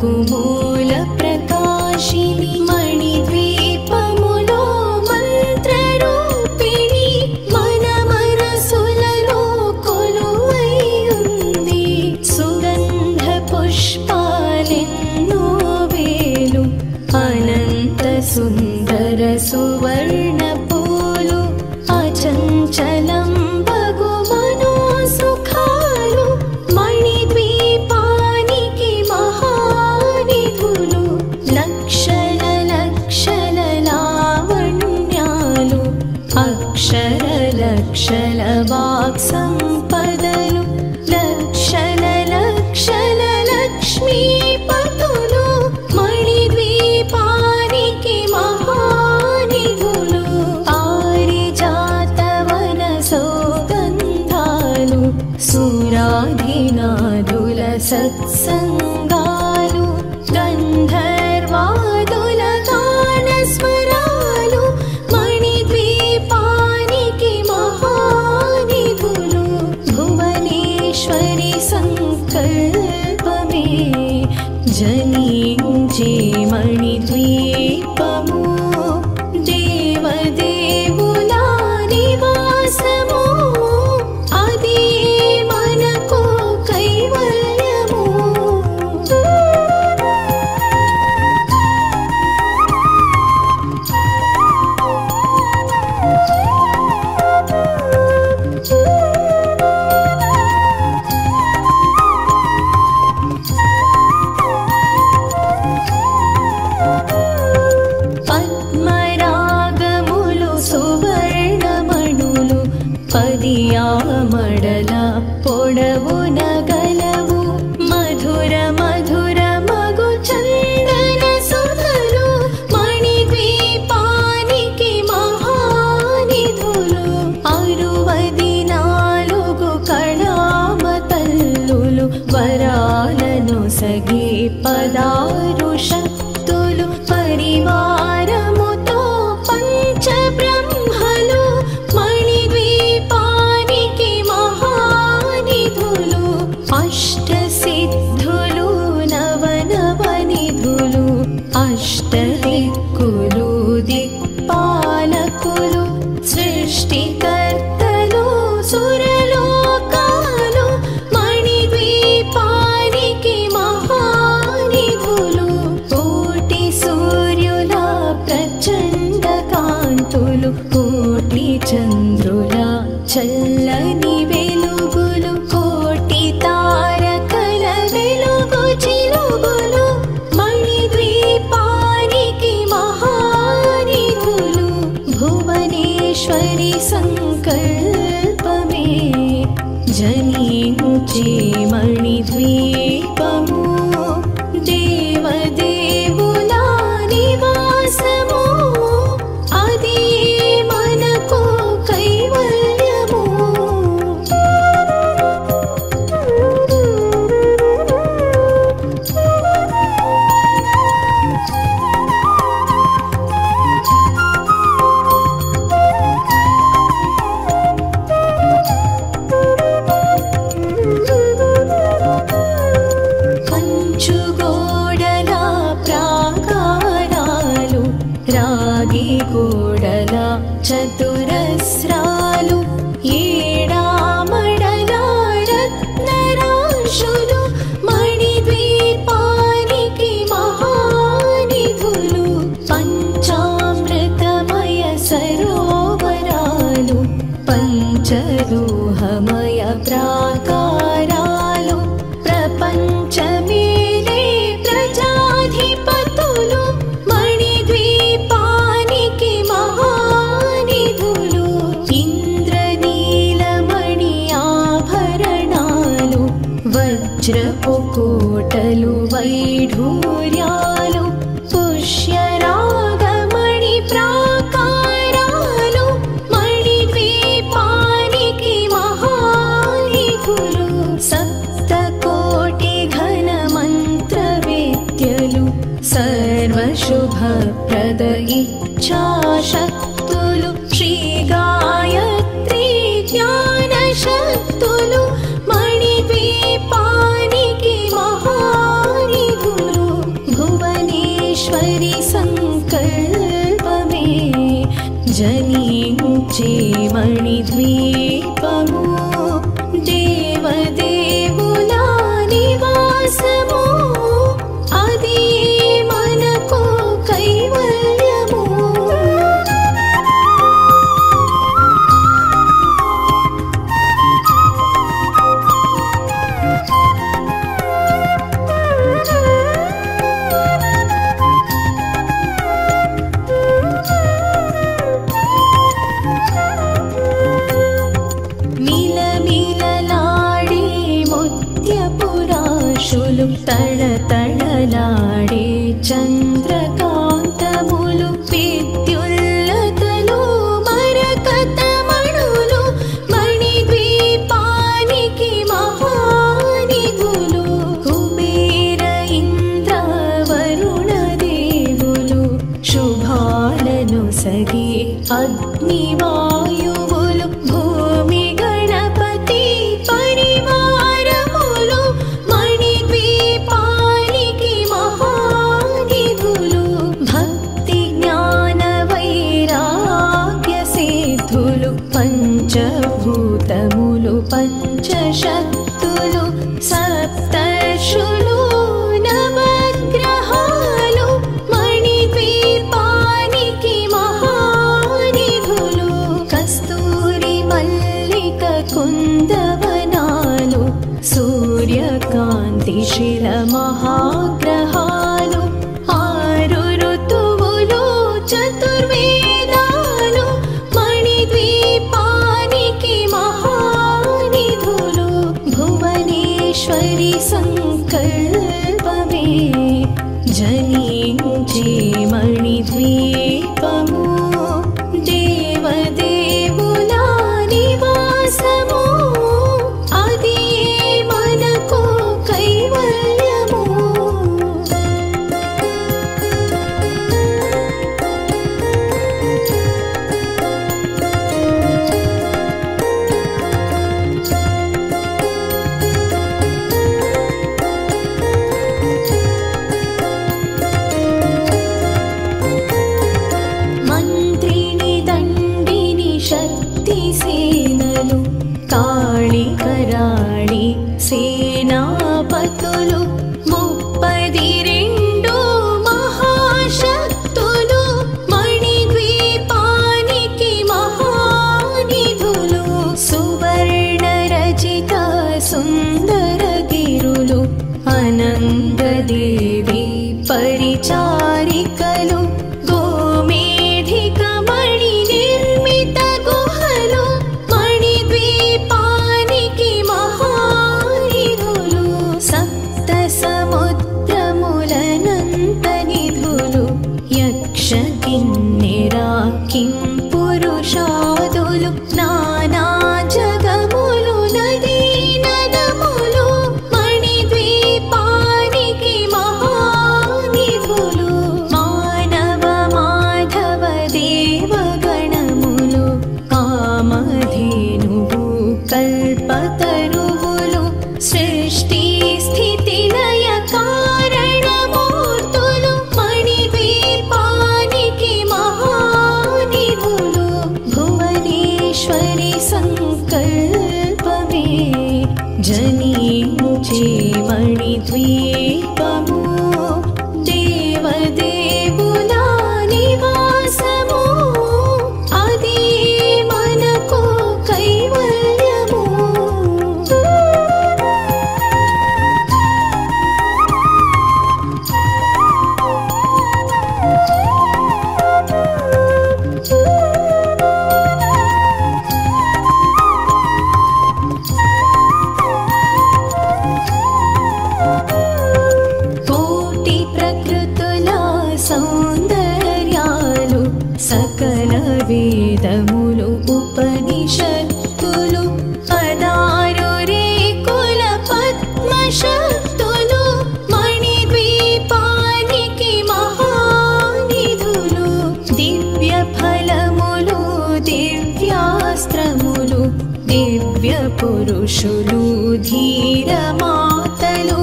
వకుమూల ప్రకాశిని మణిద్వీపములో మంత్రరూపిణి మన మనసులలో కొలువై ఉంది. సుగంధ పుష్పాలెన్నో వేలు అనంత సుందర సువర్ణ పూలు అచంచలం బగు మనోసుఖాలు మణిద్వీపానికి మహానిధులు. లక్షల లక్షల లావణ్యాలు అక్షర లక్షల వాక్ సంపదలు లక్షల లక్షల లక్ష్మీపతులు మణిద్వీపానికి మహానిధులు. పారిజాతవన సౌగంధాలు సురాధినాదుల సత్సంగాలు గంధర్వాదుల గానస్వరాలు మణిద్వీపానికి మహానిధులు. భువనేశ్వరి సంకల్పమే జనించే మణిద్వీపము దేవదేవుల నివాసము అది మనకు కైవల్యము. పద్మరాగములు సువర్ణమణులు పదియామడల పొడవున గలవు మధుర మధుర మగు చందన సుధలు మణిద్వీపానికి మహానిధులు. 64 కళామతల్లులు వరాలను సగి 16 శక్తులు పరివారముతో పంచబ్రహ్మలు మణిద్వీపానికి మహానిధులు. అష్టసిద్ధులు నవనవనిధులు అష్టదిక్కులు దిక్పాలకులు సృష్టికర్తలు సురలోకాలు మణిద్వీపానికి మహానిధులు. కోటి సూర్యుల ప్రచండ కాంతులు కోటి చంద్రుల చల్లని వెలుగులు కోటి తారకల వెలుగు చిలుగులు మణిద్వీపానికి మహానిధులు. భువనేశ్వరి సంకల్పమే జనించే మణిద్వీపము దేవదేవుల నివాసము అది మనకు కైవల్యము. పంచుగోడల ప్రాకారాలు రాగి గోడల చతురస్రాలు ఏడామడల రత్నరాశులు మణిద్వీపానికి మహానిధులు. పంచామృతమయ సరోవరాలు పంచలోహమయ ప్రాకారాలు ప్రపంచమేలే ప్రజాధిపతులు మణిద్వీపానికి మహానిధులు. ఇంద్రనీలమణి ఆభరణాలు వజ్రపు కోటలు వైఢూర్యాలు పుష్యరాగమణి ప్రాకారాలు మణిద్వీపానికి మహానిధులు. సప్తకోటి ఘన మంత్ర విద్యలు సర్వశుభప్రద ఇచ్ఛాశక్తులు శ్రీ గాయత్రి జ్ఞాన శక్తులు మణిద్వీపానికి మహానిధులు. జనించే మణిద్వీపము దేవదేవుల నివాసము అది మనకు కైవల్యము. మిలమిలలాడే ముత్యపురాశులు తళతళలాడే చంద్రకాంతములు విద్యుల్లతలు మరకతమణులు మణిద్వీపానికి మహానిధులు కుబేర ఇంద్ర వరుణ దేవులు శుభాలను సగి అగ్నివాయువులు భూమి గణపతి పరివారములు మణిద్వీపానికి మహానిధులు భక్తి జ్ఞాన వైరాగ్య సిద్ధులు పంచభూతములు పంచశక్తులు సప్తర్షులు నవగ్రహాలు మణిద్వీపానికి మహానిధులు కస్తూరి మల్లిక కుందవనాలు సూర్యకాంతి శిల మహాగ్రహాలు ఆరు ఋతువులు చతుర్వేదాలు మణిద్వీపానికి మహానిధులు భువనేశ్వరి సంకల్పమే జనించే మణిద్వీపము దేవదేవుల నివాసము అది మనకు కైవల్యము. మంత్రిని దండిని శక్తి సేనలు కాళి కరాళి సేనాపతులు 32 మహాశక్తులు మణిద్వీపానికి మహానిధులు సువర్ణ రచిత సుందర గిరులు అనంగదేవి పరిచారికలు గోమేధిక మణి నిర్మిత గుహలు మణిద్వీపానికి మహానిధులు సప్త సముద్రములనంత నిధులు యక్ష కిన్నెరా కిం పురుషాదులు నానా జగములు నదీ నదములు మణిద్వీపానికి మహానిధులు మానవ మాధవ దేవగణములు కామధేనువు కల్పతరువులు సృష్టి స్థితి లయ కారణమూర్తులు మణిద్వీపానికి మహానిధులు భువనేశ్వరి సంకల్పమే జనించే మణిద్వీపము దేవదేవుల నివాసము అది మనకు కైవల్యము. కోటి ప్రకృతుల సౌందర్యాలు సకల వేదములు ఉపనిషత్తులు 16 రేకుల పద్మశక్తులు మణిద్వీపానికి మహానిధులు దివ్య ఫలములు దివ్యాస్త్రములు దివ్య పురుషులు ధీర మాతలు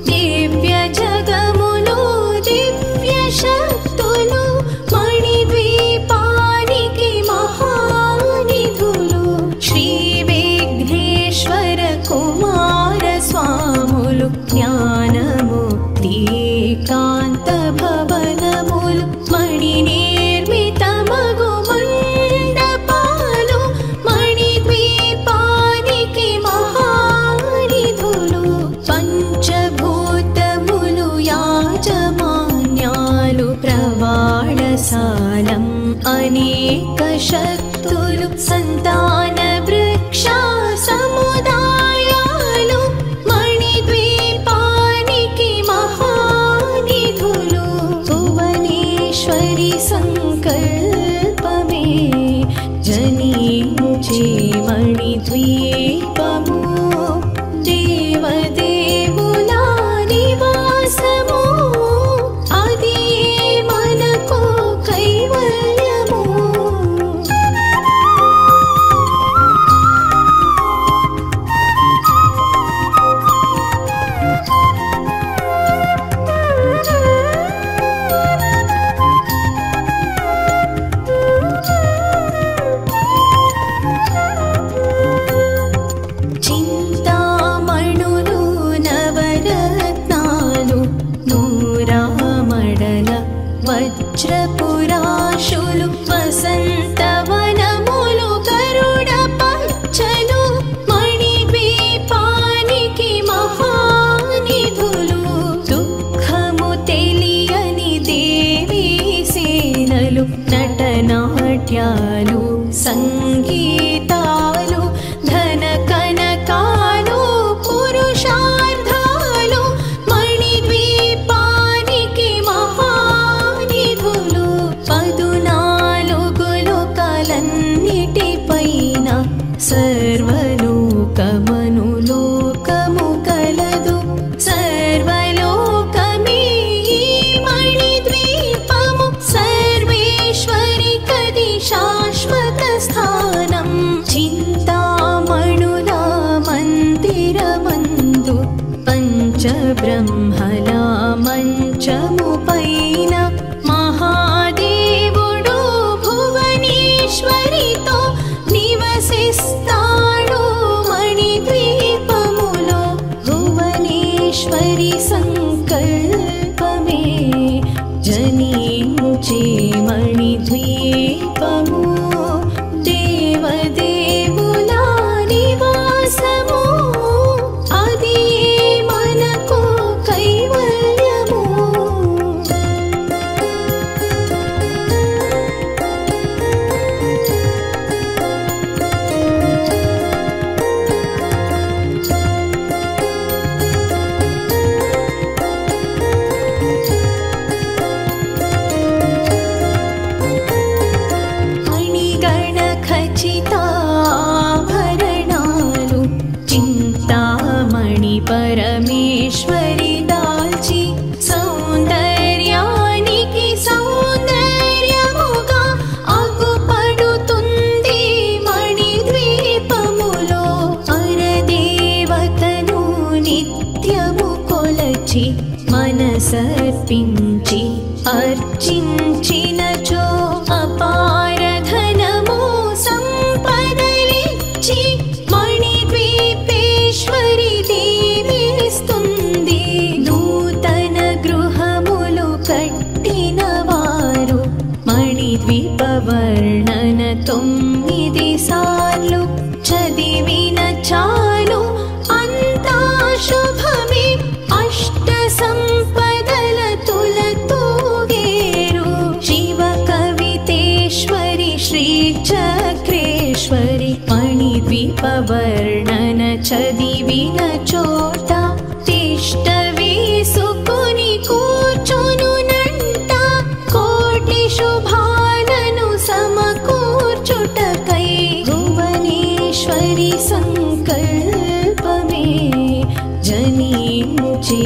దివ్య జగములు దివ్య శక్తులు మణిద్వీపానికి అనేక శక్తులు సంతాన వృక్ష సముదాయాలు మణిద్వీపానికి మహానిధులు భువనేశ్వరి సంకల్పమే జనించే మణిద్వీపము దేవదేవుల నివాసము అది మనకు కైవల్యము చింతామణులు నవరత్నాలు నూరామడల వజ్రపురాశులు వసంతవనములు గరుడ పచ్చలు మణిద్వీపానికి మహానిధులు దుఃఖము తెలియని దేవీ సేనలు నటనాట్యాలు సంగీతాలు ధన కనకాలు పురుషార్థాలు మణిద్వీపానికి మహానిధులు 14 లోకాలన్నిటిపైన సర్వలోకమను లోకము కలదు సర్వలోకమే ఈ మణిద్వీపము సర్వేశ్వరి కది శాశ్వత స్థానం చింతామణుల మందిరమందు పంచబ్రహ్మల మంచము పైన మహాదేవుడు భువనేశ్వరితో నివసిస్తాడు మణిద్వీపములో భువనేశ్వరి సంకల్పమే జనించే మణిద్వీపము దేవదేవుల నివాసము అది మనకు కైవల్యము మణిగణ ఖచ్చితాభరణాలు చింతామణి పరమేశ్వరి దాల్చి సౌందర్యానికి సౌందర్యముగా అగుపడుతుంది మణిద్వీపములో పరదేవతను నిత్యము కొలచి మనసర్పించి అర్చించినచో అపార ధనము సంపదలిచ్చి మణిద్వీపేశ్వరి దీవిస్తుంది నూతన గృహములు కట్టిన వారు మణిద్వీప వర్ణన 9 సార్లు చదివిన చాలు అంతా శుభమే అష్ట సంపదల తులతూగేరు శివ కవితేశ్వరి శ్రీ చక్రేశ్వరి మణిద్వీప వర్ణన చదివిన చోట తిష్ట వేసుకొని కూర్చొనునంట కోటి శుభాలను సమకూర్చుటకై భువనేశ్వరి సంకల్పమే జనించే